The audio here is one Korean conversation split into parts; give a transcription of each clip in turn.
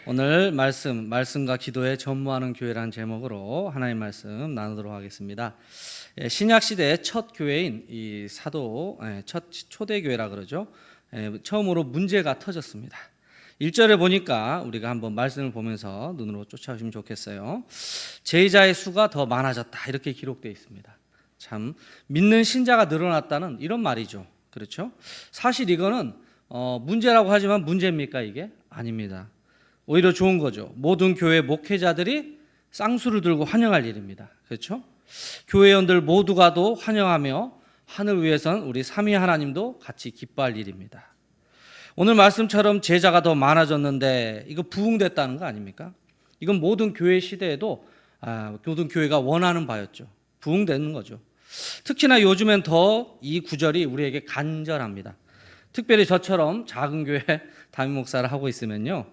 오늘 말씀과 기도에 전무하는 교회라는 제목으로 하나님 말씀 나누도록 하겠습니다. 신약 시대의 첫 교회인 이 사도 첫 초대교회라 그러죠. 처음으로 문제가 터졌습니다. 1절에 보니까 우리가 한번 말씀을 보면서 눈으로 쫓아오시면 좋겠어요. 제자의 수가 더 많아졌다 이렇게 기록되어 있습니다. 참 믿는 신자가 늘어났다는 이런 말이죠. 그렇죠? 사실 이거는 문제라고 하지만 문제입니까 이게? 아닙니다. 오히려 좋은 거죠. 모든 교회 목회자들이 쌍수를 들고 환영할 일입니다. 그렇죠? 교회원들 모두가도 환영하며 하늘 위에선 우리 삼위 하나님도 같이 기뻐할 일입니다. 오늘 말씀처럼 제자가 더 많아졌는데 이거 부흥됐다는 거 아닙니까? 이건 모든 교회 시대에도 모든 교회가 원하는 바였죠. 부흥되는 거죠. 특히나 요즘엔 더 이 구절이 우리에게 간절합니다. 특별히 저처럼 작은 교회 담임 목사를 하고 있으면요.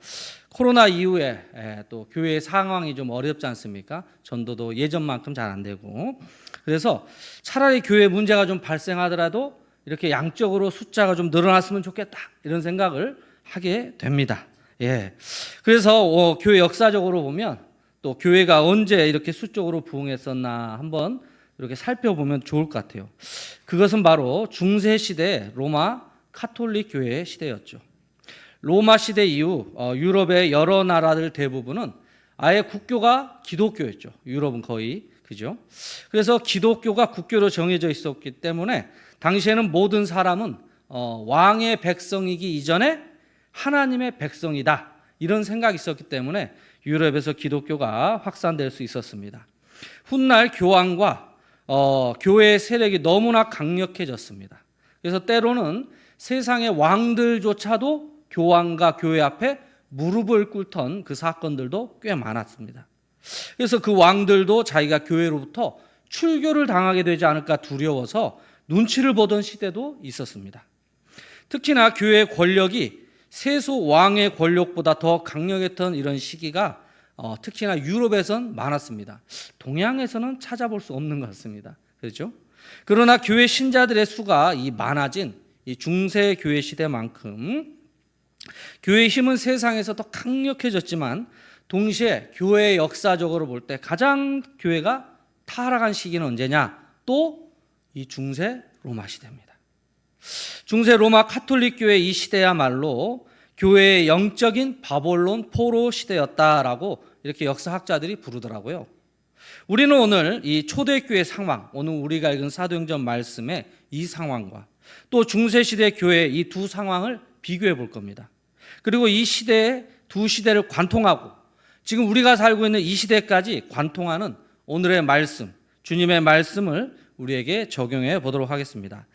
코로나 이후에 또 교회 상황이 좀 어렵지 않습니까? 전도도 예전만큼 잘 안 되고. 그래서 차라리 교회 문제가 좀 발생하더라도 이렇게 양적으로 숫자가 좀 늘어났으면 좋겠다. 이런 생각을 하게 됩니다. 예. 그래서 교회 역사적으로 보면 또 교회가 언제 이렇게 수적으로 부흥했었나 한번 이렇게 살펴보면 좋을 것 같아요. 그것은 바로 중세 시대 로마 카톨릭 교회의 시대였죠. 로마 시대 이후 유럽의 여러 나라들 대부분은 아예 국교가 기독교였죠. 유럽은 거의 그죠. 그래서 기독교가 국교로 정해져 있었기 때문에 당시에는 모든 사람은 왕의 백성이기 이전에 하나님의 백성이다 이런 생각이 있었기 때문에 유럽에서 기독교가 확산될 수 있었습니다. 훗날 교황과 교회의 세력이 너무나 강력해졌습니다. 그래서 때로는 세상의 왕들조차도 교황과 교회 앞에 무릎을 꿇던 그 사건들도 꽤 많았습니다. 그래서 그 왕들도 자기가 교회로부터 출교를 당하게 되지 않을까 두려워서 눈치를 보던 시대도 있었습니다. 특히나 교회의 권력이 세속 왕의 권력보다 더 강력했던 이런 시기가 특히나 유럽에선 많았습니다. 동양에서는 찾아볼 수 없는 것 같습니다. 그렇죠? 그러나 교회 신자들의 수가 많아진 이 중세 교회 시대만큼 교회의 힘은 세상에서 더 강력해졌지만 동시에 교회의 역사적으로 볼 때 가장 교회가 타락한 시기는 언제냐? 또 이 중세 로마 시대입니다. 중세 로마 카톨릭 교회 이 시대야말로 교회의 영적인 바벨론 포로 시대였다라고 이렇게 역사학자들이 부르더라고요. 우리는 오늘 이 초대교회 상황, 오늘 우리가 읽은 사도행전 말씀의 이 상황과 또 중세시대 교회의 이 두 상황을 비교해 볼 겁니다. 그리고 이 시대의 두 시대를 관통하고 지금 우리가 살고 있는 이 시대까지 관통하는 오늘의 말씀, 주님의 말씀을 우리에게 적용해 보도록 하겠습니다.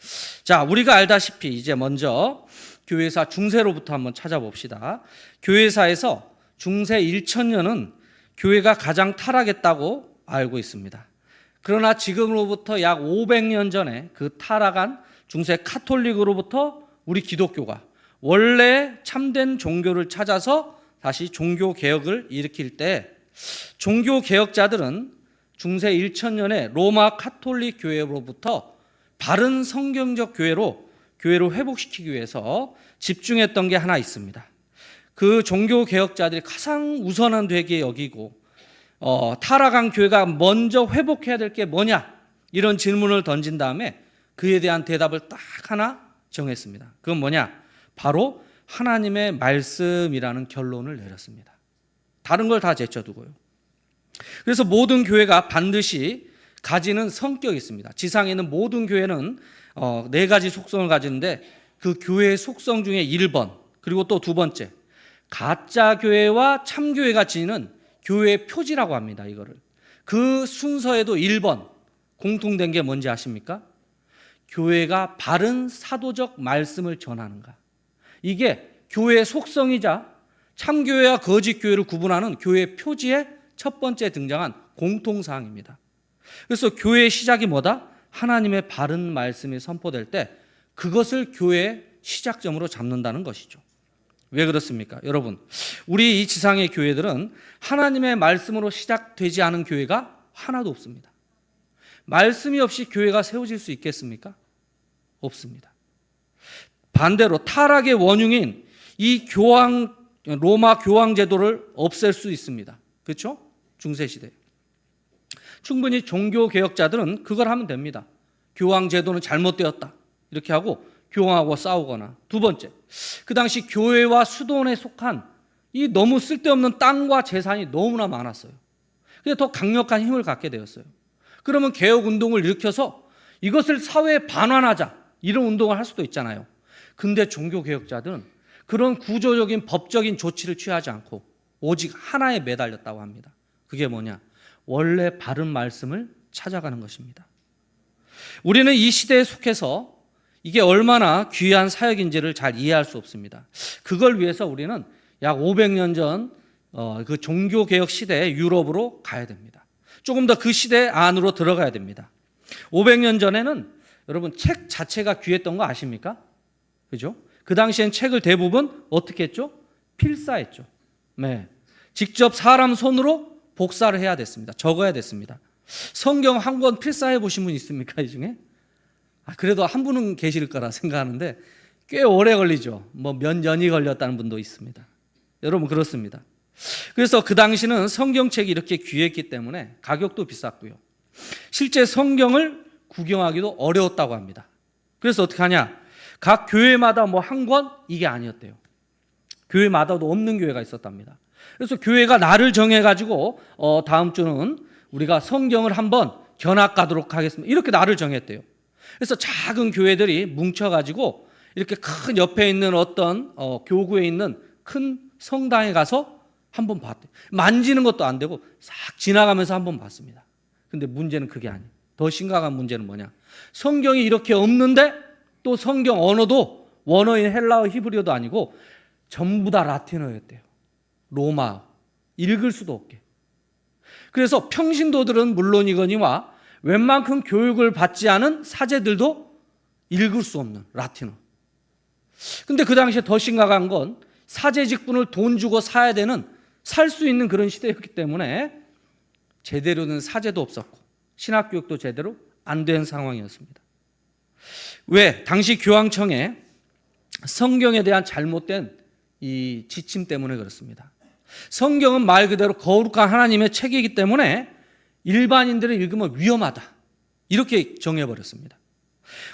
자, 우리가 알다시피 이제 먼저 교회사 중세로부터 한번 찾아봅시다. 교회사에서 중세 1000년은 교회가 가장 타락했다고 알고 있습니다. 그러나 지금으로부터 약 500년 전에 그 타락한 중세 카톨릭으로부터 우리 기독교가 원래 참된 종교를 찾아서 다시 종교 개혁을 일으킬 때 종교 개혁자들은 중세 1000년에 로마 카톨릭 교회로부터 바른 성경적 교회로 회복시키기 위해서 집중했던 게 하나 있습니다. 그 종교 개혁자들이 가장 우선한 되게 여기고 타락한 교회가 먼저 회복해야 될 게 뭐냐 이런 질문을 던진 다음에 그에 대한 대답을 딱 하나 정했습니다. 그건 뭐냐? 바로 하나님의 말씀이라는 결론을 내렸습니다. 다른 걸 다 제쳐두고요. 그래서 모든 교회가 반드시 가지는 성격이 있습니다. 지상에 있는 모든 교회는 4가지 속성을 가지는데 그 교회의 속성 중에 1번 그리고 또 2번째 가짜 교회와 참교회가 지니는 교회의 표지라고 합니다. 이거를 그 순서에도 1번 공통된 게 뭔지 아십니까? 교회가 바른 사도적 말씀을 전하는가. 이게 교회의 속성이자 참교회와 거짓교회를 구분하는 교회의 표지의 첫 번째 등장한 공통사항입니다. 그래서 교회의 시작이 뭐다? 하나님의 바른 말씀이 선포될 때 그것을 교회의 시작점으로 잡는다는 것이죠. 왜 그렇습니까? 여러분, 우리 이 지상의 교회들은 하나님의 말씀으로 시작되지 않은 교회가 하나도 없습니다. 말씀이 없이 교회가 세워질 수 있겠습니까? 없습니다. 반대로 타락의 원흉인 이 교황 로마 교황 제도를 없앨 수 있습니다. 그렇죠? 중세 시대. 충분히 종교 개혁자들은 그걸 하면 됩니다. 교황 제도는 잘못되었다. 이렇게 하고 교황하고 싸우거나. 두 번째, 그 당시 교회와 수도원에 속한 이 너무 쓸데없는 땅과 재산이 너무나 많았어요. 그래서 더 강력한 힘을 갖게 되었어요. 그러면 개혁 운동을 일으켜서 이것을 사회에 반환하자, 이런 운동을 할 수도 있잖아요. 근데 종교 개혁자들은 그런 구조적인 법적인 조치를 취하지 않고 오직 하나에 매달렸다고 합니다. 그게 뭐냐? 원래 바른 말씀을 찾아가는 것입니다. 우리는 이 시대에 속해서 이게 얼마나 귀한 사역인지를 잘 이해할 수 없습니다. 그걸 위해서 우리는 약 500년 전 그 종교개혁 시대의 유럽으로 가야 됩니다. 조금 더 그 시대 안으로 들어가야 됩니다. 500년 전에는 여러분 책 자체가 귀했던 거 아십니까? 그죠? 그 당시엔 책을 대부분 어떻게 했죠? 필사했죠. 네. 직접 사람 손으로 복사를 해야 됐습니다. 적어야 됐습니다. 성경 한 권 필사해 보신 분 있습니까? 이 중에? 그래도 한 분은 계실 거라 생각하는데 꽤 오래 걸리죠. 뭐 몇 년이 걸렸다는 분도 있습니다. 여러분 그렇습니다. 그래서 그 당시는 성경책이 이렇게 귀했기 때문에 가격도 비쌌고요. 실제 성경을 구경하기도 어려웠다고 합니다. 그래서 어떻게 하냐? 각 교회마다 뭐 한 권 이게 아니었대요. 교회마다도 없는 교회가 있었답니다. 그래서 교회가 날을 정해가지고 다음 주는 우리가 성경을 한번 견학 가도록 하겠습니다. 이렇게 날을 정했대요. 그래서 작은 교회들이 뭉쳐가지고 이렇게 큰 옆에 있는 어떤 교구에 있는 큰 성당에 가서 한번 봤대요. 만지는 것도 안 되고 싹 지나가면서 한번 봤습니다. 근데 문제는 그게 아니에요. 더 심각한 문제는 뭐냐? 성경이 이렇게 없는데 또 성경 언어도 원어인 헬라어 히브리어도 아니고 전부 다 라틴어였대요. 로마어. 읽을 수도 없게. 그래서 평신도들은 물론이거니와 웬만큼 교육을 받지 않은 사제들도 읽을 수 없는 라틴어. 근데 그 당시에 더 심각한 건 사제 직분을 돈 주고 사야 되는 살 수 있는 그런 시대였기 때문에 제대로 된 사제도 없었고 신학교육도 제대로 안 된 상황이었습니다. 왜? 당시 교황청에 성경에 대한 잘못된 이 지침 때문에 그렇습니다. 성경은 말 그대로 거룩한 하나님의 책이기 때문에 일반인들이 읽으면 위험하다. 이렇게 정해버렸습니다.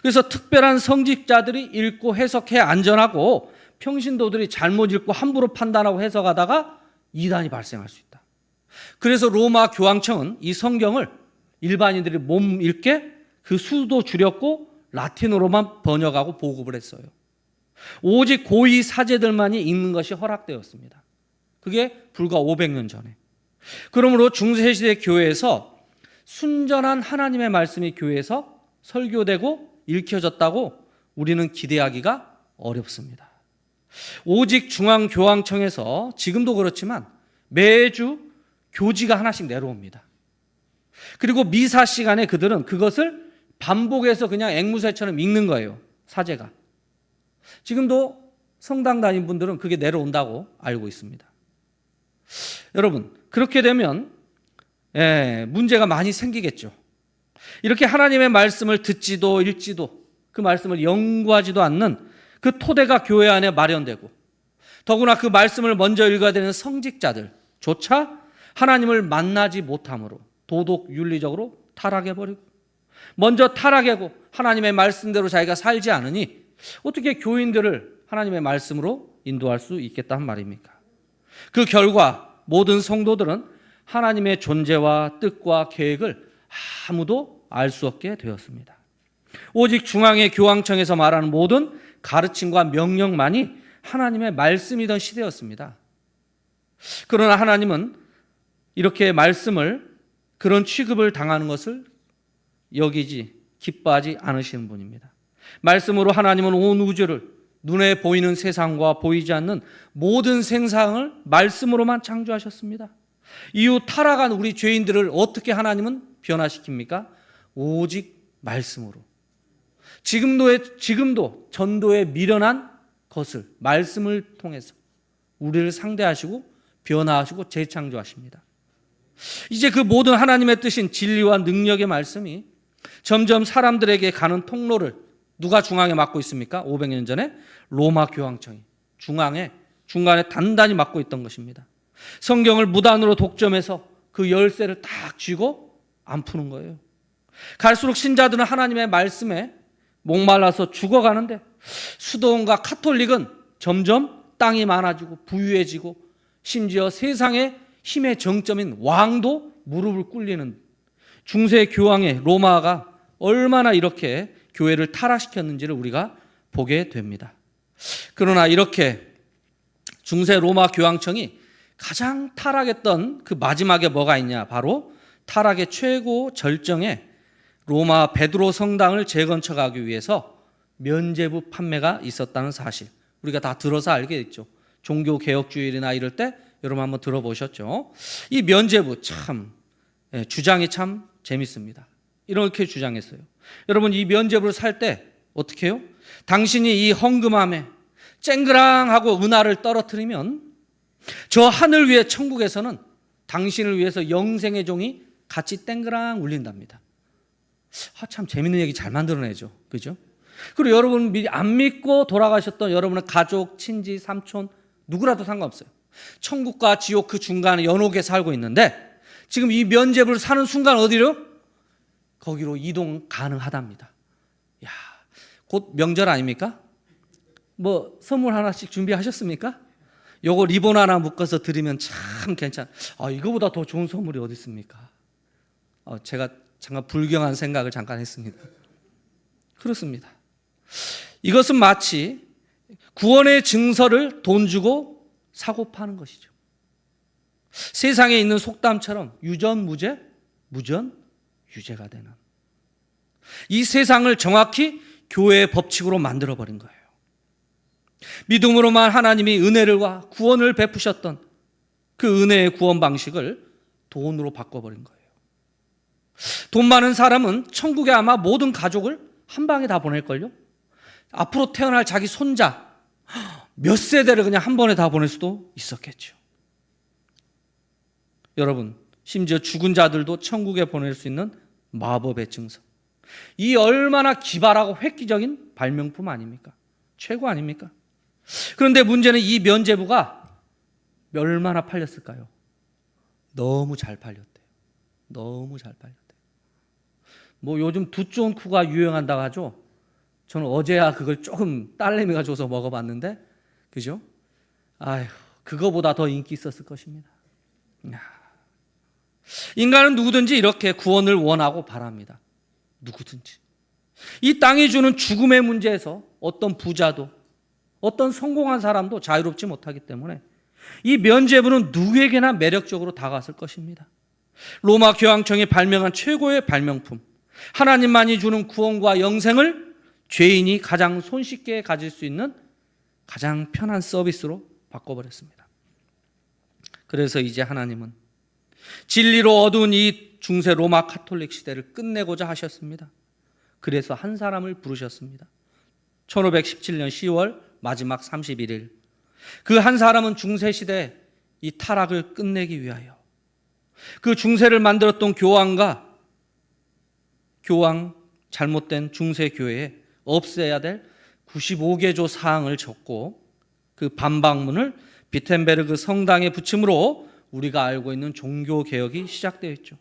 그래서 특별한 성직자들이 읽고 해석해야 안전하고 평신도들이 잘못 읽고 함부로 판단하고 해석하다가 이단이 발생할 수 있다. 그래서 로마 교황청은 이 성경을 일반인들이 못 읽게 그 수도 줄였고 라틴어로만 번역하고 보급을 했어요. 오직 고위 사제들만이 읽는 것이 허락되었습니다. 그게 불과 500년 전에. 그러므로 중세시대 교회에서 순전한 하나님의 말씀이 교회에서 설교되고 읽혀졌다고 우리는 기대하기가 어렵습니다. 오직 중앙교황청에서 지금도 그렇지만 매주 교지가 하나씩 내려옵니다. 그리고 미사 시간에 그들은 그것을 반복해서 그냥 앵무새처럼 읽는 거예요. 사제가. 지금도 성당 다닌 분들은 그게 내려온다고 알고 있습니다. 여러분, 그렇게 되면 문제가 많이 생기겠죠. 이렇게 하나님의 말씀을 듣지도 읽지도 그 말씀을 연구하지도 않는 그 토대가 교회 안에 마련되고 더구나 그 말씀을 먼저 읽어야 되는 성직자들조차 하나님을 만나지 못함으로 도덕 윤리적으로 타락해버리고 먼저 타락하고 하나님의 말씀대로 자기가 살지 않으니 어떻게 교인들을 하나님의 말씀으로 인도할 수 있겠다는 말입니까? 그 결과 모든 성도들은 하나님의 존재와 뜻과 계획을 아무도 알 수 없게 되었습니다. 오직 중앙의 교황청에서 말하는 모든 가르침과 명령만이 하나님의 말씀이던 시대였습니다. 그러나 하나님은 이렇게 말씀을 그런 취급을 당하는 것을 여기지 기뻐하지 않으시는 분입니다. 말씀으로 하나님은 온 우주를 눈에 보이는 세상과 보이지 않는 모든 생상을 말씀으로만 창조하셨습니다. 이후 타락한 우리 죄인들을 어떻게 하나님은 변화시킵니까? 오직 말씀으로. 지금도 전도에 미련한 것을 말씀을 통해서 우리를 상대하시고 변화하시고 재창조하십니다. 이제 그 모든 하나님의 뜻인 진리와 능력의 말씀이 점점 사람들에게 가는 통로를 누가 중앙에 맡고 있습니까? 500년 전에 로마 교황청이 중앙에 중간에 단단히 막고 있던 것입니다. 성경을 무단으로 독점해서 그 열쇠를 딱 쥐고 안 푸는 거예요. 갈수록 신자들은 하나님의 말씀에 목말라서 죽어가는데 수도원과 카톨릭은 점점 땅이 많아지고 부유해지고 심지어 세상의 힘의 정점인 왕도 무릎을 꿇리는 중세 교황의 로마가 얼마나 이렇게 교회를 타락시켰는지를 우리가 보게 됩니다. 그러나 이렇게 중세 로마 교황청이 가장 타락했던 그 마지막에 뭐가 있냐? 바로 타락의 최고 절정에 로마 베드로 성당을 재건축하기 위해서 면죄부 판매가 있었다는 사실, 우리가 다 들어서 알게 됐죠. 종교개혁주일이나 이럴 때 여러분 한번 들어보셨죠? 이 면죄부 참 주장이 참 재밌습니다. 이렇게 주장했어요. 여러분, 이 면죄부를 살 때 어떻게 해요? 당신이 이 헌금함에 쨍그랑하고 은하를 떨어뜨리면 저 하늘 위에 천국에서는 당신을 위해서 영생의 종이 같이 땡그랑 울린답니다. 참 재밌는 얘기 잘 만들어내죠. 그죠? 그리고 여러분 미리 안 믿고 돌아가셨던 여러분의 가족, 친지, 삼촌 누구라도 상관없어요. 천국과 지옥 그 중간에 연옥에 살고 있는데 지금 이 면죄부를 사는 순간 어디로? 거기로 이동 가능하답니다. 야, 곧 명절 아닙니까? 뭐 선물 하나씩 준비하셨습니까? 요거 리본 하나 묶어서 드리면 참 괜찮아. 이거보다 더 좋은 선물이 어디 있습니까? 제가 잠깐 불경한 생각을 잠깐 했습니다. 그렇습니다. 이것은 마치 구원의 증서를 돈 주고 사고 파는 것이죠. 세상에 있는 속담처럼 유전무죄, 무전유죄가 되는 이 세상을 정확히 교회의 법칙으로 만들어버린 거예요. 믿음으로만 하나님이 은혜를와 구원을 베푸셨던 그 은혜의 구원 방식을 돈으로 바꿔버린 거예요. 돈 많은 사람은 천국에 아마 모든 가족을 한 방에 다 보낼걸요? 앞으로 태어날 자기 손자 몇 세대를 그냥 한 번에 다 보낼 수도 있었겠죠. 여러분, 심지어 죽은 자들도 천국에 보낼 수 있는 마법의 증서. 이 얼마나 기발하고 획기적인 발명품 아닙니까? 최고 아닙니까? 그런데 문제는 이 면죄부가 얼마나 팔렸을까요? 너무 잘 팔렸대요. 너무 잘 팔렸대요. 뭐 요즘 두쫀쿠가 유행한다고 하죠. 저는 어제야 그걸 조금 딸내미가 줘서 먹어봤는데, 그죠? 아휴, 그거보다 더 인기 있었을 것입니다. 인간은 누구든지 이렇게 구원을 원하고 바랍니다. 누구든지. 이 땅이 주는 죽음의 문제에서 어떤 부자도 어떤 성공한 사람도 자유롭지 못하기 때문에 이 면죄부는 누구에게나 매력적으로 다가왔을 것입니다. 로마 교황청이 발명한 최고의 발명품, 하나님만이 주는 구원과 영생을 죄인이 가장 손쉽게 가질 수 있는 가장 편한 서비스로 바꿔버렸습니다. 그래서 이제 하나님은 진리로 어두운 이 중세 로마 카톨릭 시대를 끝내고자 하셨습니다. 그래서 한 사람을 부르셨습니다. 1517년 10월 마지막 31일. 그 한 사람은 중세시대 이 타락을 끝내기 위하여 그 중세를 만들었던 교황 잘못된 중세교회에 없애야 될 95개조 사항을 적고 그 반박문을 비텐베르그 성당에 붙임으로 우리가 알고 있는 종교개혁이 시작되어 있죠.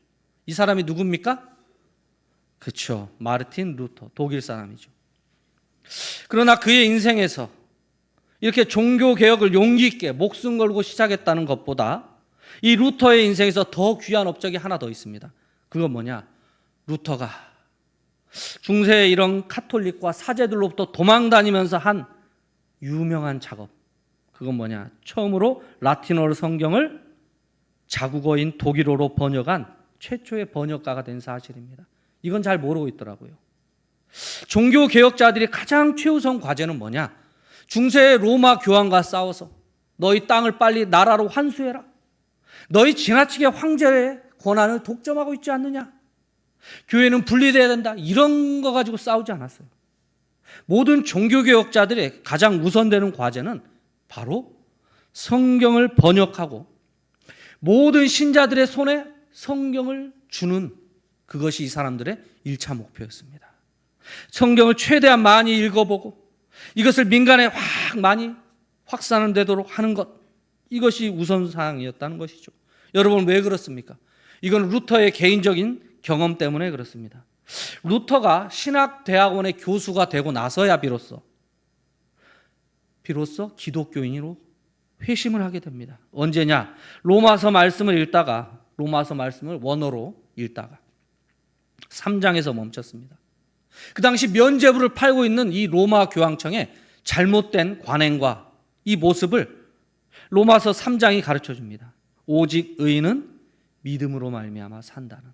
이 사람이 누굽니까? 그렇죠. 마르틴 루터, 독일 사람이죠. 그러나 그의 인생에서 이렇게 종교개혁을 용기 있게 목숨 걸고 시작했다는 것보다 이 루터의 인생에서 더 귀한 업적이 하나 더 있습니다. 그건 뭐냐? 루터가 중세의 이런 카톨릭과 사제들로부터 도망다니면서 한 유명한 작업, 그건 뭐냐? 처음으로 라틴어로 성경을 자국어인 독일어로 번역한 최초의 번역가가 된 사실입니다. 이건 잘 모르고 있더라고요. 종교개혁자들이 가장 최우선 과제는 뭐냐? 중세 로마 교황과 싸워서 너희 땅을 빨리 나라로 환수해라. 너희 지나치게 황제의 권한을 독점하고 있지 않느냐? 교회는 분리돼야 된다. 이런 거 가지고 싸우지 않았어요. 모든 종교개혁자들의 가장 우선되는 과제는 바로 성경을 번역하고 모든 신자들의 손에 성경을 주는 그것이 이 사람들의 1차 목표였습니다. 성경을 최대한 많이 읽어보고 이것을 민간에 많이 확산되도록 하는 것, 이것이 우선사항이었다는 것이죠. 여러분, 왜 그렇습니까? 이건 루터의 개인적인 경험 때문에 그렇습니다. 루터가 신학대학원의 교수가 되고 나서야 비로소 기독교인으로 회심을 하게 됩니다. 언제냐? 로마서 말씀을 원어로 읽다가 3장에서 멈췄습니다. 그 당시 면죄부를 팔고 있는 이 로마 교황청의 잘못된 관행과 이 모습을 로마서 3장이 가르쳐 줍니다. 오직 의인은 믿음으로 말미암아 산다는,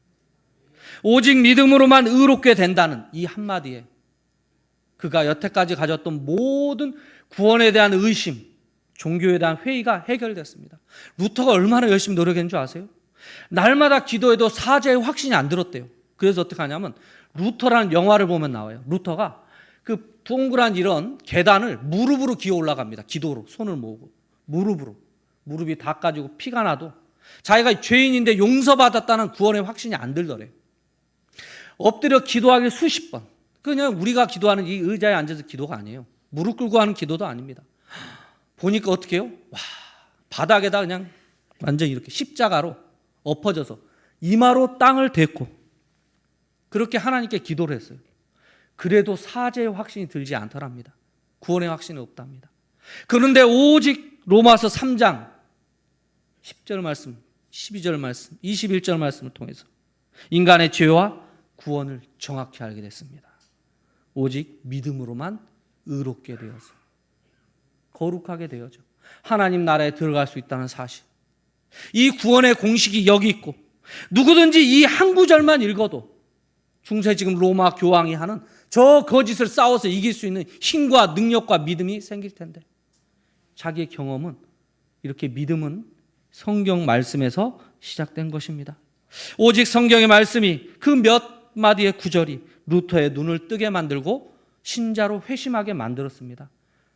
오직 믿음으로만 의롭게 된다는 이 한마디에 그가 여태까지 가졌던 모든 구원에 대한 의심, 종교에 대한 회의가 해결됐습니다. 루터가 얼마나 열심히 노력했는 줄 아세요? 날마다 기도해도 사죄의 확신이 안 들었대요. 그래서 어떻게 하냐면 루터라는 영화를 보면 나와요. 루터가 그 동그란 이런 계단을 무릎으로 기어 올라갑니다. 기도로 손을 모으고 무릎이 다 까지고 피가 나도 자기가 죄인인데 용서받았다는 구원의 확신이 안 들더래요. 엎드려 기도하기 수십 번. 그냥 우리가 기도하는 이 의자에 앉아서 기도가 아니에요. 무릎 꿇고 하는 기도도 아닙니다. 보니까 어떻게 해요? 와, 바닥에다 그냥 완전히 이렇게 십자가로 엎어져서 이마로 땅을 댔고 그렇게 하나님께 기도를 했어요. 그래도 사죄의 확신이 들지 않더랍니다. 구원의 확신이 없답니다. 그런데 오직 로마서 3장 10절 말씀, 12절 말씀, 21절 말씀을 통해서 인간의 죄와 구원을 정확히 알게 됐습니다. 오직 믿음으로만 의롭게 되어서 거룩하게 되어져 하나님 나라에 들어갈 수 있다는 사실, 이 구원의 공식이 여기 있고 누구든지 이 한 구절만 읽어도 중세 지금 로마 교황이 하는 저 거짓을 싸워서 이길 수 있는 힘과 능력과 믿음이 생길 텐데, 자기의 경험은 이렇게 믿음은 성경 말씀에서 시작된 것입니다. 오직 성경의 말씀이 그 몇 마디의 구절이 루터의 눈을 뜨게 만들고 신자로 회심하게 만들었습니다.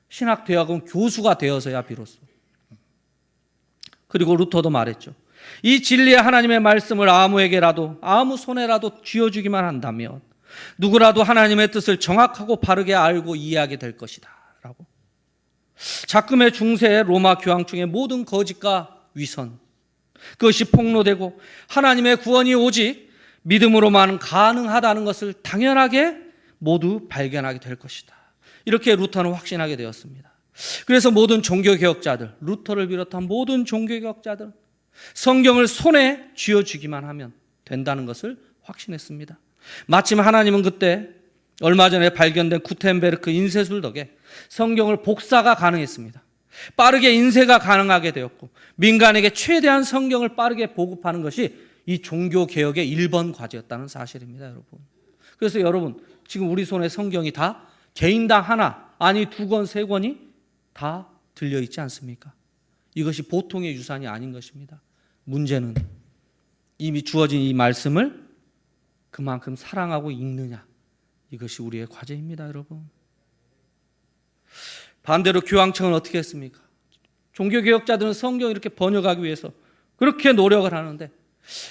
신학대학원 교수가 되어서야 비로소. 그리고 루터도 말했죠. 이 진리의 하나님의 말씀을 아무에게라도 아무 손에라도 쥐어주기만 한다면 누구라도 하나님의 뜻을 정확하고 바르게 알고 이해하게 될 것이다 라고. 작금의 중세 로마 교황청의 모든 거짓과 위선, 그것이 폭로되고 하나님의 구원이 오직 믿음으로만 가능하다는 것을 당연하게 모두 발견하게 될 것이다. 이렇게 루터는 확신하게 되었습니다. 그래서 모든 종교개혁자들, 루터를 비롯한 모든 종교개혁자들은 성경을 손에 쥐어주기만 하면 된다는 것을 확신했습니다. 마침 하나님은 그때 얼마 전에 발견된 구텐베르크 인쇄술 덕에 성경을 복사가 가능했습니다. 빠르게 인쇄가 가능하게 되었고 민간에게 최대한 성경을 빠르게 보급하는 것이 이 종교개혁의 1번 과제였다는 사실입니다, 여러분. 그래서 여러분, 지금 우리 손에 성경이 다 개인당 하나, 아니 2권, 3권이 다 들려있지 않습니까? 이것이 보통의 유산이 아닌 것입니다. 문제는 이미 주어진 이 말씀을 그만큼 사랑하고 읽느냐, 이것이 우리의 과제입니다, 여러분. 반대로 교황청은 어떻게 했습니까? 종교개혁자들은 성경을 이렇게 번역하기 위해서 그렇게 노력을 하는데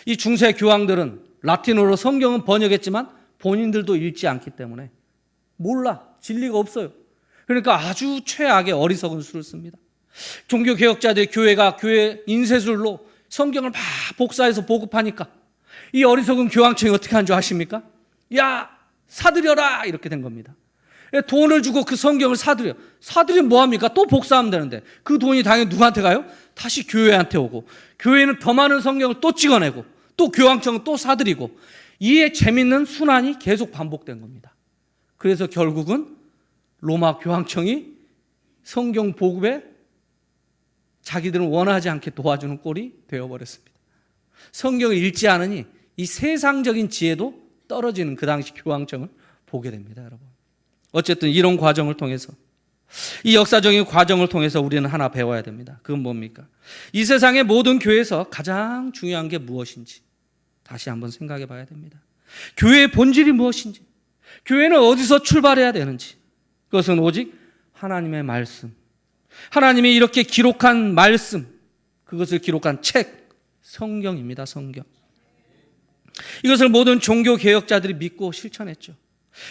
이 중세 교황들은 라틴어로 성경은 번역했지만 본인들도 읽지 않기 때문에 몰라, 진리가 없어요. 그러니까 아주 최악의 어리석은 수를 씁니다. 종교개혁자들의 교회가 교회 인쇄술로 성경을 막 복사해서 보급하니까 이 어리석은 교황청이 어떻게 한 줄 아십니까? 야, 사들여라, 이렇게 된 겁니다. 돈을 주고 그 성경을 사들이면 뭐합니까? 또 복사하면 되는데 그 돈이 당연히 누구한테 가요? 다시 교회한테 오고, 교회는 더 많은 성경을 또 찍어내고, 또 교황청은 또 사들이고, 이에 재밌는 순환이 계속 반복된 겁니다. 그래서 결국은 로마 교황청이 성경 보급에 자기들은 원하지 않게 도와주는 꼴이 되어버렸습니다. 성경을 읽지 않으니 이 세상적인 지혜도 떨어지는 그 당시 교황청을 보게 됩니다, 여러분. 어쨌든 이런 과정을 통해서, 이 역사적인 과정을 통해서 우리는 하나 배워야 됩니다. 그건 뭡니까? 이 세상의 모든 교회에서 가장 중요한 게 무엇인지 다시 한번 생각해 봐야 됩니다. 교회의 본질이 무엇인지, 교회는 어디서 출발해야 되는지, 그것은 오직 하나님의 말씀, 하나님이 이렇게 기록한 말씀, 그것을 기록한 책, 성경입니다. 성경. 이것을 모든 종교개혁자들이 믿고 실천했죠.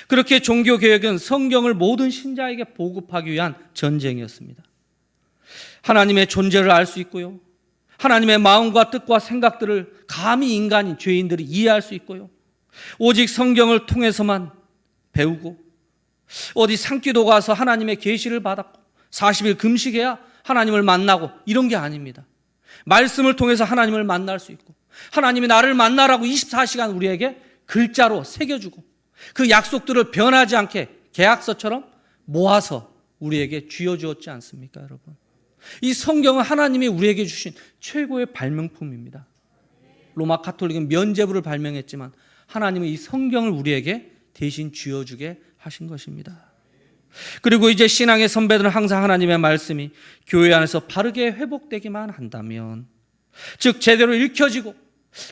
그렇게 종교개혁은 성경을 모든 신자에게 보급하기 위한 전쟁이었습니다. 하나님의 존재를 알 수 있고요. 하나님의 마음과 뜻과 생각들을 감히 인간인 죄인들이 이해할 수 있고요. 오직 성경을 통해서만 배우고 어디 산기도 가서 하나님의 계시를 받았고 40일 금식해야 하나님을 만나고 이런 게 아닙니다. 말씀을 통해서 하나님을 만날 수 있고 하나님이 나를 만나라고 24시간 우리에게 글자로 새겨주고 그 약속들을 변하지 않게 계약서처럼 모아서 우리에게 쥐어주었지 않습니까, 여러분? 이 성경은 하나님이 우리에게 주신 최고의 발명품입니다. 로마 가톨릭은 면죄부를 발명했지만 하나님은 이 성경을 우리에게 대신 쥐어주게 하신 것입니다. 그리고 이제 신앙의 선배들은 항상 하나님의 말씀이 교회 안에서 바르게 회복되기만 한다면, 즉 제대로 읽혀지고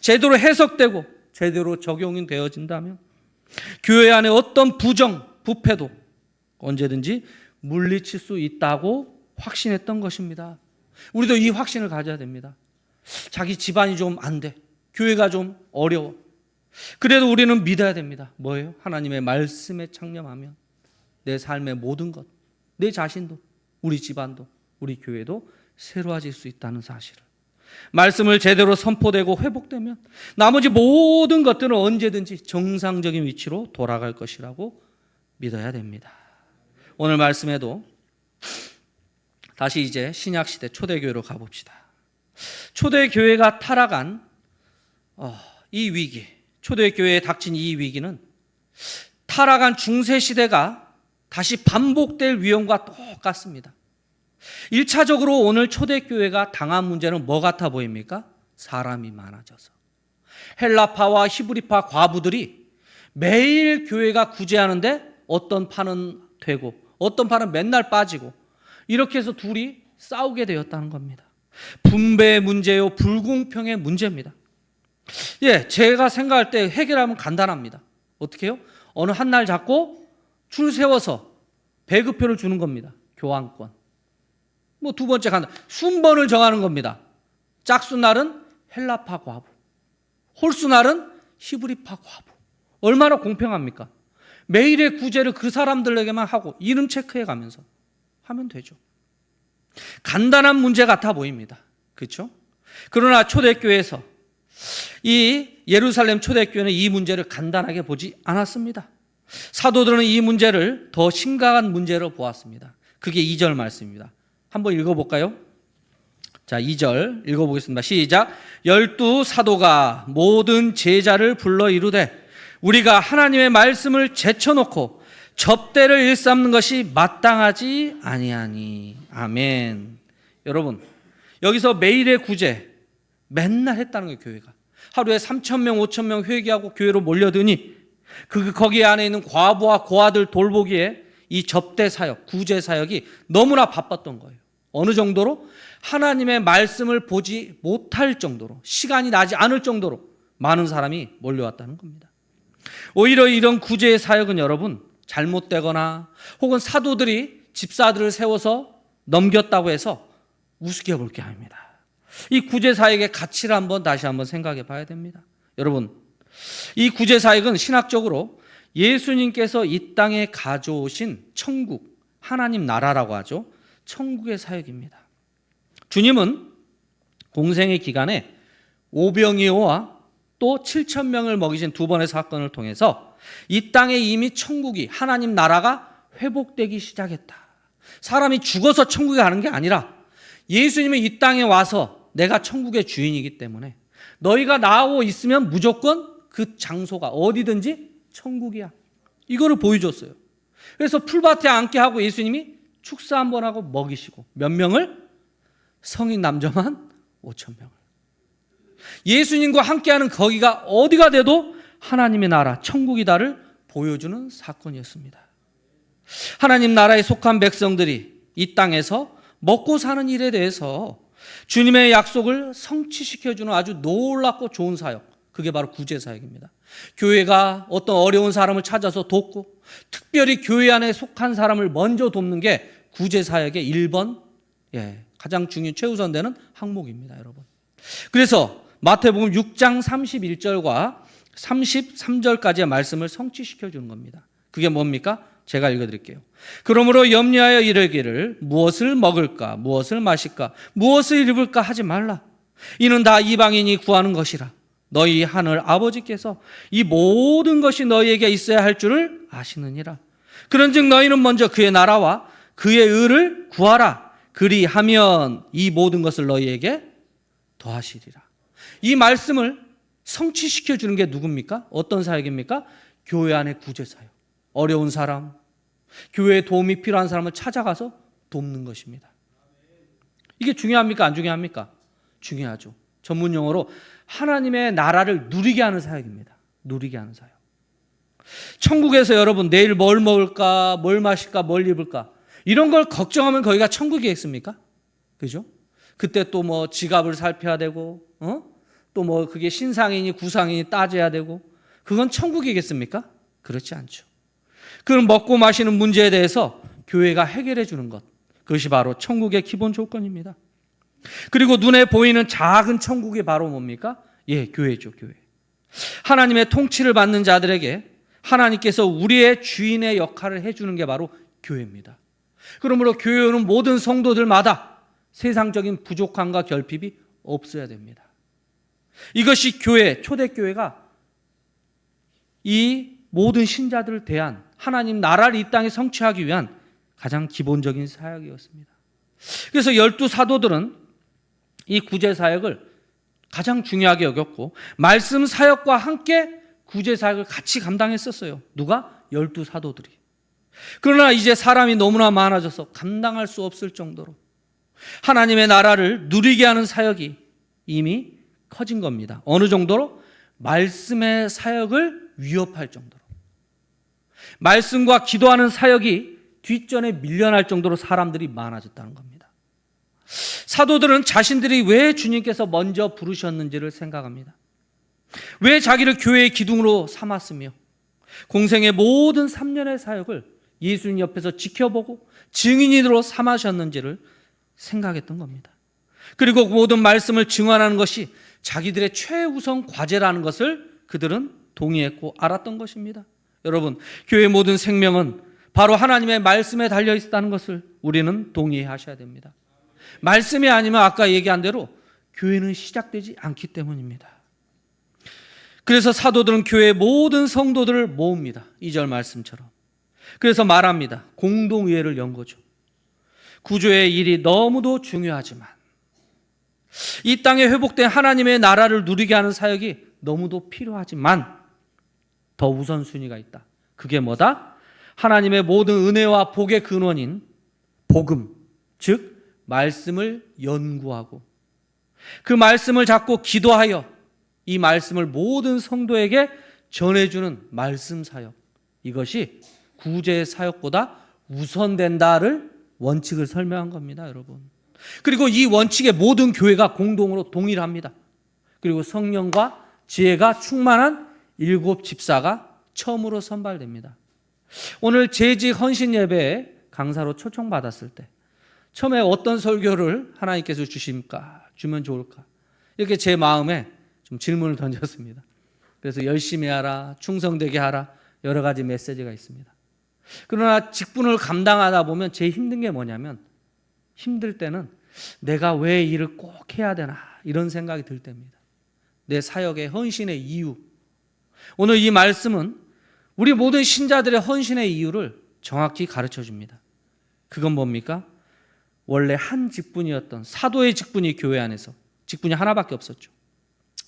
제대로 해석되고 제대로 적용이 되어진다면 교회 안에 어떤 부정, 부패도 언제든지 물리칠 수 있다고 확신했던 것입니다. 우리도 이 확신을 가져야 됩니다. 자기 집안이 좀 안 돼. 교회가 좀 어려워. 그래도 우리는 믿어야 됩니다. 뭐예요? 하나님의 말씀에 창념하면 내 삶의 모든 것, 내 자신도, 우리 집안도, 우리 교회도 새로워질 수 있다는 사실을. 말씀을 제대로 선포되고 회복되면 나머지 모든 것들은 언제든지 정상적인 위치로 돌아갈 것이라고 믿어야 됩니다. 오늘 말씀에도 다시 이제 신약시대 초대교회로 가봅시다. 초대교회가 타락한 이 위기, 초대교회에 닥친 이 위기는 타락한 중세시대가 다시 반복될 위험과 똑같습니다. 1차적으로 오늘 초대교회가 당한 문제는 뭐 같아 보입니까? 사람이 많아져서. 헬라파와 히브리파 과부들이 매일 교회가 구제하는데 어떤 판은 되고 어떤 판은 맨날 빠지고 이렇게 해서 둘이 싸우게 되었다는 겁니다. 분배의 문제요, 불공평의 문제입니다. 제가 생각할 때 해결하면 간단합니다. 어떻게 해요? 어느 한 날 잡고 줄 세워서 배급표를 주는 겁니다. 교환권. 두 번째 간단. 순번을 정하는 겁니다. 짝수 날은 헬라파 과부, 홀수 날은 히브리파 과부. 얼마나 공평합니까? 매일의 구제를 그 사람들에게만 하고 이름 체크해 가면서 하면 되죠. 간단한 문제 같아 보입니다. 그렇죠? 그러나 초대교회에서 이 예루살렘 초대교회는 이 문제를 간단하게 보지 않았습니다. 사도들은 이 문제를 더 심각한 문제로 보았습니다. 그게 2절 말씀입니다. 한번 읽어볼까요? 자, 2절 읽어보겠습니다. 시작. 12 사도가 모든 제자를 불러 이르되 우리가 하나님의 말씀을 제쳐놓고 접대를 일삼는 것이 마땅하지 아니하니. 아멘. 여러분, 여기서 매일의 구제 맨날 했다는 거예요. 교회가 하루에 3,000명 5,000명 회개하고 교회로 몰려드니 거기 안에 있는 과부와 고아들 돌보기에 이 접대 사역, 구제 사역이 너무나 바빴던 거예요. 어느 정도로? 하나님의 말씀을 보지 못할 정도로, 시간이 나지 않을 정도로 많은 사람이 몰려왔다는 겁니다. 오히려 이런 구제의 사역은 여러분 잘못되거나 혹은 사도들이 집사들을 세워서 넘겼다고 해서 우습게 볼 게 아닙니다. 이 구제 사역의 가치를 다시 한번 생각해 봐야 됩니다. 여러분, 이 구제 사역은 신학적으로 예수님께서 이 땅에 가져오신 천국, 하나님 나라라고 하죠. 천국의 사역입니다. 주님은 공생의 기간에 오병이어와 또 7,000명을 먹이신 두 번의 사건을 통해서 이 땅에 이미 천국이, 하나님 나라가 회복되기 시작했다. 사람이 죽어서 천국에 가는 게 아니라 예수님은 이 땅에 와서 내가 천국의 주인이기 때문에 너희가 나하고 있으면 무조건 그 장소가 어디든지 천국이야. 이거를 보여줬어요. 그래서 풀밭에 앉게 하고 예수님이 축사 한번 하고 먹이시고 몇 명을? 성인 남자만 5,000명을. 예수님과 함께하는 거기가 어디가 돼도 하나님의 나라, 천국이다를 보여주는 사건이었습니다. 하나님 나라에 속한 백성들이 이 땅에서 먹고 사는 일에 대해서 주님의 약속을 성취시켜주는 아주 놀랍고 좋은 사역, 그게 바로 구제사역입니다. 교회가 어떤 어려운 사람을 찾아서 돕고 특별히 교회 안에 속한 사람을 먼저 돕는 게 구제사역의 1번, 가장 중요한 최우선되는 항목입니다, 여러분. 그래서 마태복음 6장 31절과 33절까지의 말씀을 성취시켜 주는 겁니다. 그게 뭡니까? 제가 읽어드릴게요. 그러므로 염려하여 이르기를 무엇을 먹을까, 무엇을 마실까, 무엇을 입을까 하지 말라. 이는 다 이방인이 구하는 것이라. 너희 하늘 아버지께서 이 모든 것이 너희에게 있어야 할 줄을 아시느니라. 그런즉 너희는 먼저 그의 나라와 그의 의를 구하라. 그리하면 이 모든 것을 너희에게 더하시리라. 이 말씀을 성취시켜 주는 게 누굽니까? 어떤 사역입니까? 교회 안의 구제 사역. 어려운 사람, 교회에 도움이 필요한 사람을 찾아가서 돕는 것입니다. 이게 중요합니까? 안 중요합니까? 중요하죠. 전문 용어로 하나님의 나라를 누리게 하는 사역입니다. 누리게 하는 사역. 천국에서 여러분 내일 뭘 먹을까, 뭘 마실까, 뭘 입을까 이런 걸 걱정하면 거기가 천국이겠습니까? 그죠? 그때 또 뭐 지갑을 살펴야 되고, 또 뭐 그게 신상이니 구상이니 따져야 되고, 그건 천국이겠습니까? 그렇지 않죠. 그런 먹고 마시는 문제에 대해서 교회가 해결해 주는 것, 그것이 바로 천국의 기본 조건입니다. 그리고 눈에 보이는 작은 천국이 바로 뭡니까? 예, 교회죠, 교회. 하나님의 통치를 받는 자들에게 하나님께서 우리의 주인의 역할을 해주는 게 바로 교회입니다. 그러므로 교회는 모든 성도들마다 세상적인 부족함과 결핍이 없어야 됩니다. 이것이 교회, 초대교회가 이 모든 신자들을 대한 하나님 나라를 이 땅에 성취하기 위한 가장 기본적인 사역이었습니다. 그래서 12 사도들은 이 구제 사역을 가장 중요하게 여겼고 말씀 사역과 함께 구제 사역을 같이 감당했었어요. 누가? 12 사도들이. 그러나 이제 사람이 너무나 많아져서 감당할 수 없을 정도로 하나님의 나라를 누리게 하는 사역이 이미 커진 겁니다. 어느 정도로? 말씀의 사역을 위협할 정도로. 말씀과 기도하는 사역이 뒷전에 밀려날 정도로 사람들이 많아졌다는 겁니다. 사도들은 자신들이 왜 주님께서 먼저 부르셨는지를 생각합니다. 왜 자기를 교회의 기둥으로 삼았으며 공생의 모든 3년의 사역을 예수님 옆에서 지켜보고 증인으로 삼으셨는지를 생각했던 겁니다. 그리고 모든 말씀을 증언하는 것이 자기들의 최우선 과제라는 것을 그들은 동의했고 알았던 것입니다. 여러분, 교회의 모든 생명은 바로 하나님의 말씀에 달려 있다는 것을 우리는 동의하셔야 됩니다. 말씀이 아니면 아까 얘기한 대로 교회는 시작되지 않기 때문입니다. 그래서 사도들은 교회의 모든 성도들을 모읍니다. 2절 말씀처럼. 그래서 말합니다. 공동의회를 연 거죠. 구조의 일이 너무도 중요하지만 이 땅에 회복된 하나님의 나라를 누리게 하는 사역이 너무도 필요하지만 더 우선순위가 있다. 그게 뭐다? 하나님의 모든 은혜와 복의 근원인 복음, 즉 말씀을 연구하고 그 말씀을 잡고 기도하여 이 말씀을 모든 성도에게 전해주는 말씀 사역, 이것이 구제 사역보다 우선된다를 원칙을 설명한 겁니다, 여러분. 그리고 이 원칙에 모든 교회가 공동으로 동의를 합니다. 그리고 성령과 지혜가 충만한 7 집사가 처음으로 선발됩니다. 오늘 재직 헌신 예배에 강사로 초청받았을 때 처음에 어떤 설교를 하나님께서 주면 좋을까? 이렇게 제 마음에 좀 질문을 던졌습니다. 그래서 열심히 하라, 충성되게 하라, 여러 가지 메시지가 있습니다. 그러나 직분을 감당하다 보면 제일 힘든 게 뭐냐면 힘들 때는 내가 왜 일을 꼭 해야 되나 이런 생각이 들 때입니다. 내 사역의 헌신의 이유. 오늘 이 말씀은 우리 모든 신자들의 헌신의 이유를 정확히 가르쳐 줍니다. 그건 뭡니까? 원래 한 직분이었던 사도의 직분이 교회 안에서 직분이 하나밖에 없었죠.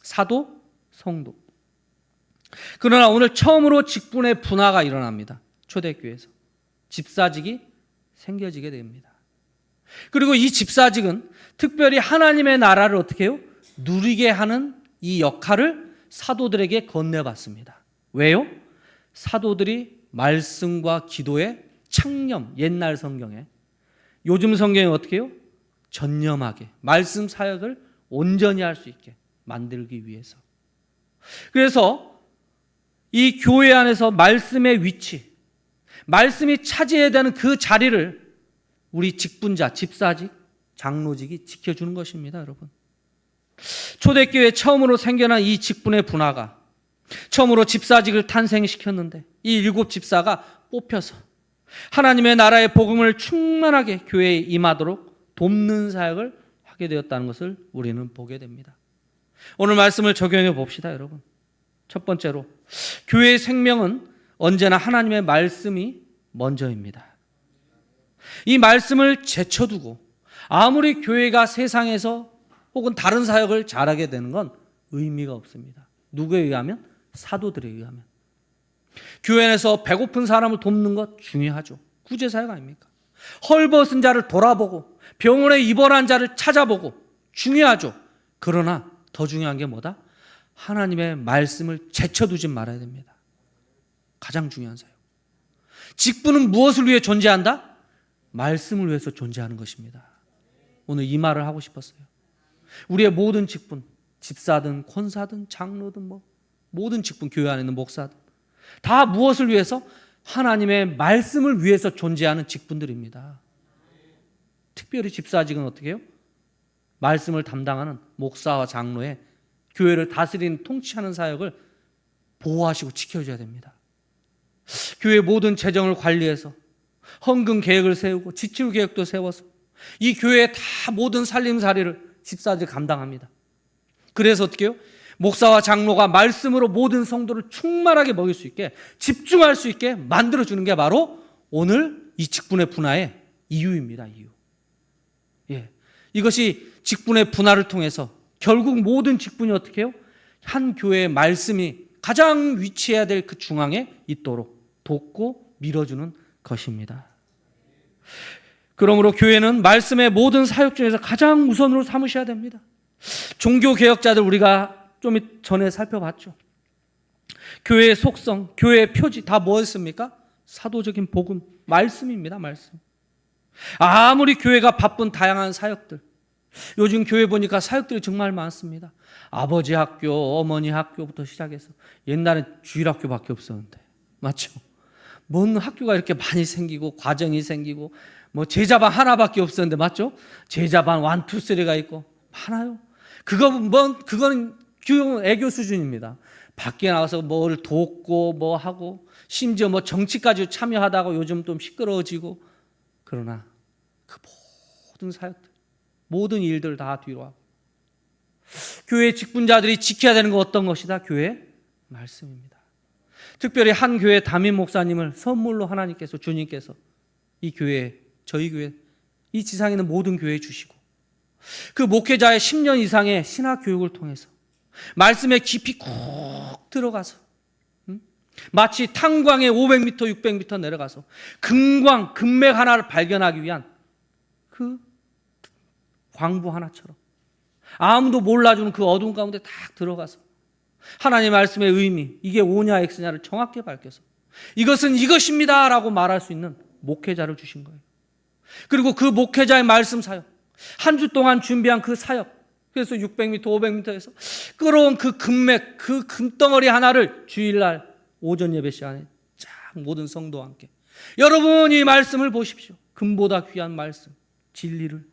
사도, 성도. 그러나 오늘 처음으로 직분의 분화가 일어납니다. 초대교회에서. 집사직이 생겨지게 됩니다. 그리고 이 집사직은 특별히 하나님의 나라를 어떻게 해요? 누리게 하는 이 역할을 사도들에게 건네받습니다. 왜요? 사도들이 말씀과 기도에 창념, 옛날 성경에, 요즘 성경에 어떻게 해요? 전념하게 말씀 사역을 온전히 할 수 있게 만들기 위해서. 그래서 이 교회 안에서 말씀의 위치, 말씀이 차지해야 되는 그 자리를 우리 직분자, 집사직, 장로직이 지켜주는 것입니다, 여러분. 초대교회 처음으로 생겨난 이 직분의 분화가 처음으로 집사직을 탄생시켰는데 이 7 집사가 뽑혀서 하나님의 나라의 복음을 충만하게 교회에 임하도록 돕는 사역을 하게 되었다는 것을 우리는 보게 됩니다. 오늘 말씀을 적용해 봅시다, 여러분. 첫 번째로, 교회의 생명은 언제나 하나님의 말씀이 먼저입니다. 이 말씀을 제쳐두고 아무리 교회가 세상에서 혹은 다른 사역을 잘하게 되는 건 의미가 없습니다. 누구에 의하면? 사도들에 의하면. 교회 안에서 배고픈 사람을 돕는 것 중요하죠. 구제사역 아닙니까? 헐벗은 자를 돌아보고 병원에 입원한 자를 찾아보고 중요하죠. 그러나 더 중요한 게 뭐다? 하나님의 말씀을 제쳐두지 말아야 됩니다. 가장 중요한 사역. 직분은 무엇을 위해 존재한다? 말씀을 위해서 존재하는 것입니다. 오늘 이 말을 하고 싶었어요. 우리의 모든 직분, 집사든 권사든 장로든 모든 직분, 교회 안에 있는 목사든 다 무엇을 위해서? 하나님의 말씀을 위해서 존재하는 직분들입니다. 특별히 집사직은 어떻게 해요? 말씀을 담당하는 목사와 장로의 교회를 다스리는 통치하는 사역을 보호하시고 지켜줘야 됩니다. 교회 모든 재정을 관리해서 헌금 계획을 세우고 지출 계획도 세워서 이 교회의 다 모든 살림살이를 집사들이 감당합니다. 그래서 어떻게 해요? 목사와 장로가 말씀으로 모든 성도를 충만하게 먹일 수 있게 집중할 수 있게 만들어주는 게 바로 오늘 이 직분의 분화의 이유입니다. 이유. 이것이 직분의 분화를 통해서 결국 모든 직분이 어떻게 해요? 한 교회의 말씀이 가장 위치해야 될 그 중앙에 있도록 돕고 밀어주는 것입니다. 그러므로 교회는 말씀의 모든 사역 중에서 가장 우선으로 삼으셔야 됩니다. 종교개혁자들 우리가 좀 전에 살펴봤죠. 교회의 속성, 교회의 표지 다 뭐였습니까? 사도적인 복음, 말씀입니다. 말씀. 아무리 교회가 바쁜 다양한 사역들, 요즘 교회 보니까 사역들이 정말 많습니다. 아버지 학교, 어머니 학교부터 시작해서 옛날엔 주일학교밖에 없었는데 맞죠? 뭔 학교가 이렇게 많이 생기고 과정이 생기고 제자반 하나밖에 없었는데 맞죠? 제자반 1, 2, 3가 있고 많아요. 그거는 애교 수준입니다. 밖에 나와서 뭘 돕고 하고 심지어 정치까지 참여하다가 요즘 좀 시끄러워지고 그러나 그 모든 사역들 모든 일들 다 뒤로 하고 교회 직분자들이 지켜야 되는 거 어떤 것이다? 교회 말씀입니다. 특별히 한 교회 담임 목사님을 선물로 하나님께서 주님께서 이 교회 저희 교회 이 지상에 있는 모든 교회에 주시고 그 목회자의 10년 이상의 신학 교육을 통해서 말씀에 깊이 콕 들어가서 마치 탄광에 500m, 600m 내려가서 금맥 하나를 발견하기 위한 그 광부 하나처럼 아무도 몰라주는 그 어두운 가운데 딱 들어가서 하나님의 말씀의 의미, 이게 O냐 X냐를 정확히 밝혀서 이것은 이것입니다 라고 말할 수 있는 목회자를 주신 거예요. 그리고 그 목회자의 말씀 사역, 한 주 동안 준비한 그 사역, 그래서 600m, 500m에서 끌어온 그 금맥, 그 금덩어리 하나를 주일날 오전 예배 시간에 쫙 모든 성도와 함께 여러분 이 말씀을 보십시오. 금보다 귀한 말씀, 진리를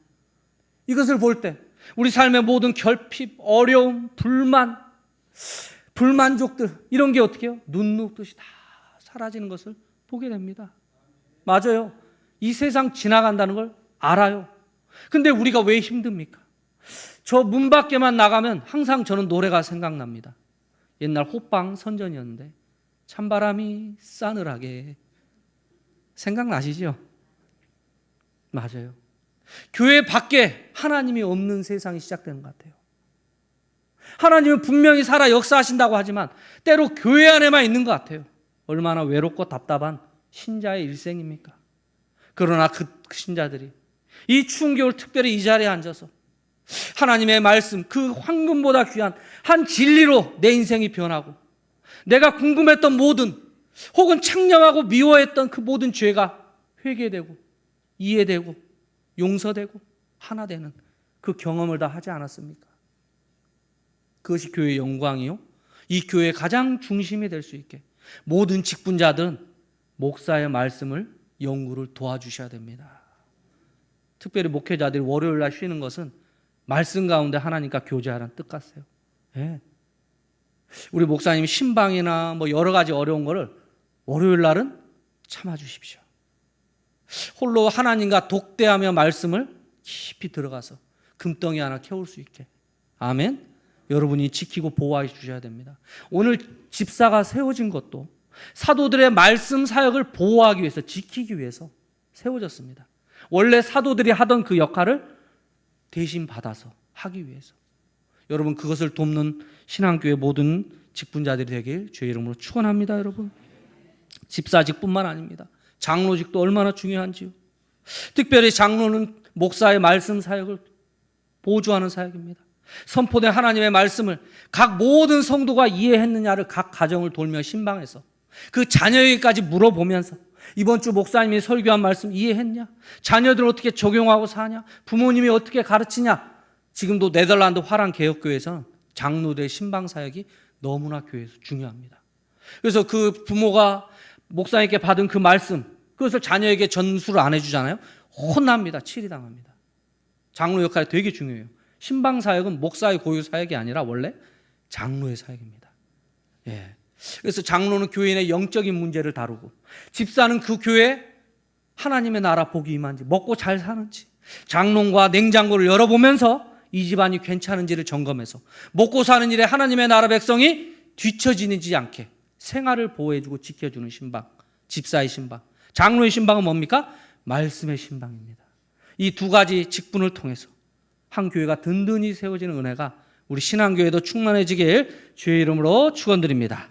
이것을 볼 때 우리 삶의 모든 결핍, 어려움, 불만족들 이런 게 어떻게 해요? 눈 녹듯이 다 사라지는 것을 보게 됩니다. 맞아요. 이 세상 지나간다는 걸 알아요. 근데 우리가 왜 힘듭니까? 저 문 밖에만 나가면 항상 저는 노래가 생각납니다. 옛날 호빵 선전이었는데 찬바람이 싸늘하게 생각나시죠? 맞아요. 교회 밖에 하나님이 없는 세상이 시작되는 것 같아요. 하나님은 분명히 살아 역사하신다고 하지만 때로 교회 안에만 있는 것 같아요. 얼마나 외롭고 답답한 신자의 일생입니까? 그러나 그 신자들이 이 추운 겨울 특별히 이 자리에 앉아서 하나님의 말씀, 그 황금보다 귀한 한 진리로 내 인생이 변하고 내가 궁금했던 모든 혹은 창념하고 미워했던 그 모든 죄가 회개되고 이해되고 용서되고 하나 되는 그 경험을 다 하지 않았습니까? 그것이 교회의 영광이요. 이 교회의 가장 중심이 될 수 있게 모든 직분자들은 목사의 말씀을 연구를 도와주셔야 됩니다. 특별히 목회자들이 월요일 날 쉬는 것은 말씀 가운데 하나님과 교제하라는 뜻 같아요. 네. 우리 목사님이 신방이나 여러 가지 어려운 거를 월요일 날은 참아주십시오. 홀로 하나님과 독대하며 말씀을 깊이 들어가서 금덩이 하나 캐올 수 있게. 아멘. 여러분이 지키고 보호해 주셔야 됩니다. 오늘 집사가 세워진 것도 사도들의 말씀 사역을 보호하기 위해서, 지키기 위해서 세워졌습니다. 원래 사도들이 하던 그 역할을 대신 받아서 하기 위해서. 여러분, 그것을 돕는 신앙교회 모든 직분자들이 되길 주의 이름으로 축원합니다. 여러분, 집사직뿐만 아닙니다. 장로직도 얼마나 중요한지요. 특별히 장로는 목사의 말씀 사역을 보조하는 사역입니다. 선포된 하나님의 말씀을 각 모든 성도가 이해했느냐를 각 가정을 돌며 신방해서 그 자녀에게까지 물어보면서 이번 주 목사님이 설교한 말씀 이해했냐? 자녀들 어떻게 적용하고 사냐? 부모님이 어떻게 가르치냐? 지금도 네덜란드 화랑 개혁교회에서는 장로들의 신방 사역이 너무나 교회에서 중요합니다. 그래서 그 부모가 목사님께 받은 그 말씀, 그것을 자녀에게 전수를 안 해주잖아요. 혼납니다. 치리당합니다. 장로 역할이 되게 중요해요. 신방 사역은 목사의 고유 사역이 아니라 원래 장로의 사역입니다. 예. 그래서 장로는 교인의 영적인 문제를 다루고, 집사는 그 교회에 하나님의 나라 복이 임한지, 먹고 잘 사는지, 장롱과 냉장고를 열어보면서 이 집안이 괜찮은지를 점검해서 먹고 사는 일에 하나님의 나라 백성이 뒤처지지 않게 생활을 보호해주고 지켜주는 신방, 집사의 신방. 장로의 신방은 뭡니까? 말씀의 신방입니다. 이 두 가지 직분을 통해서 한 교회가 든든히 세워지는 은혜가 우리 신앙교회도 충만해지길 주의 이름으로 축원드립니다.